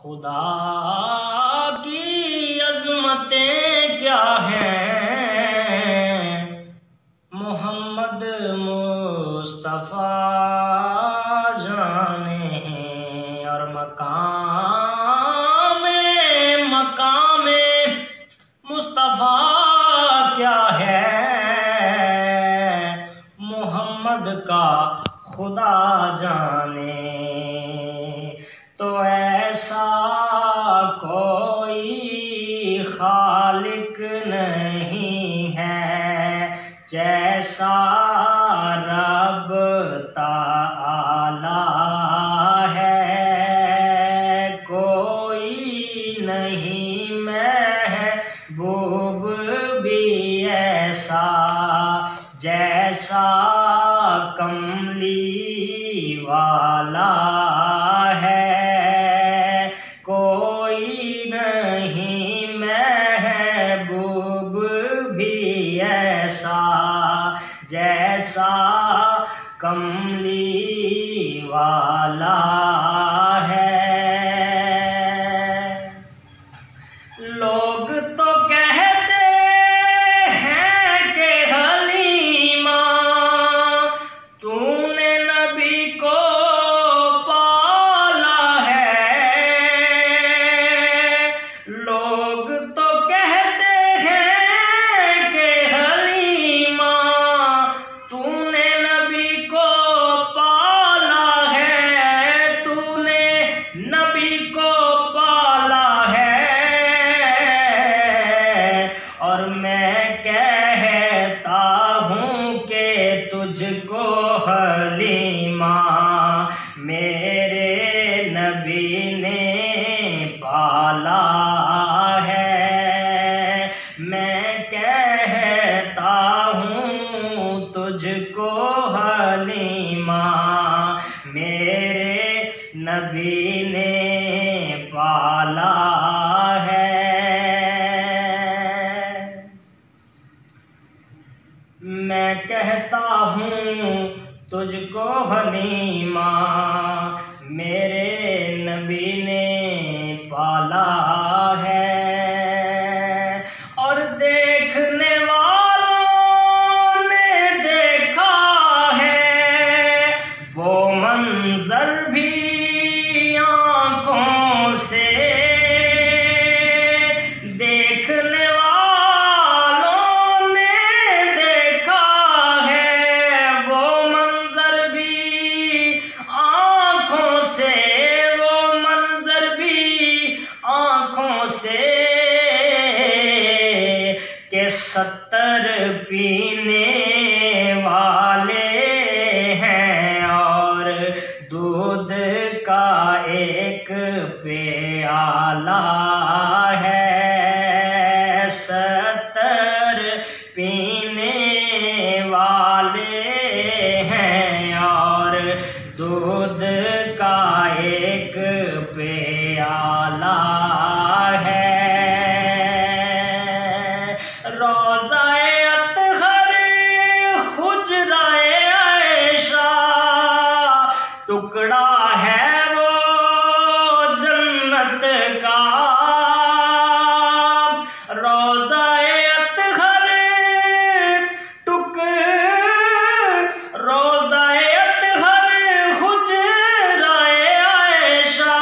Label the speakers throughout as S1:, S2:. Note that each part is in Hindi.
S1: खुदा की अज़मतें क्या हैं, मोहम्मद मुस्तफ़ा जाने हैं। और मकाम मुस्तफ़ा क्या है, मोहम्मद का खुदा जाने। तो ऐसा कोई खालिक नहीं है जैसा रब ताला है। कोई नहीं महबूब भी ऐसा जैसा कमली वाला है। कोई नहीं महबूब भी ऐसा जैसा कमली वाला है। लोग तो कहते हैं कि हलीमा तूने नबी को पाला है। लोग तो कहते हैं कि हलीमा तूने नबी को पाला है, तूने नबी को पाला है। और मैं कहता हूँ कि तुझको हलीमा मेरे नबी ने पाला है। मैं कहता हूँ तुझको हलीमा मेरे नबी ने पाला है। मैं कहता हूँ तुझको हलीमा मेरे नबी ने पाला है। और देखने वालों ने देखा है वो मंजर भी आँखों से। देखने वालों ने देखा है वो मंजर भी आँखों से, वो मंजर भी आँखों से। के 70 पीने वाले हैं और दूध का एक प्याला है। 70 पीने वाले हैं और दूध का एक प्याला है। रोज़ाए अतहर हुजराए आयशा टुकड़ा है वो जन्नत का। रोज़ाए अतहर रोज़ाए अतहर हुजराए आयशा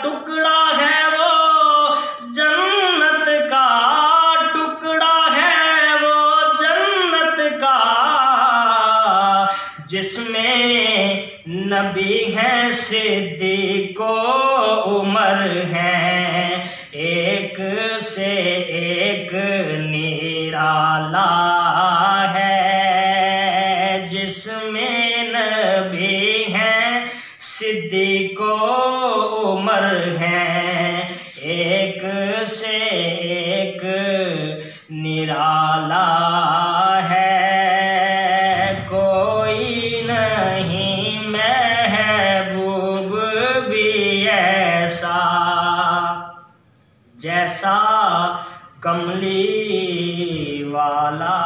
S1: टुकड़ा है वो जन्नत का, टुकड़ा है वो जन्नत का। जिसमें नबी हैं सिद्दीक़ो उमर हैं, एक से एक निराला है। जिसमें नबी हैं सिद्दीक़ो उमर हैं, एक से एक निराला है। कोई नहीं महबूब भी ऐसा जैसा कमली वाला।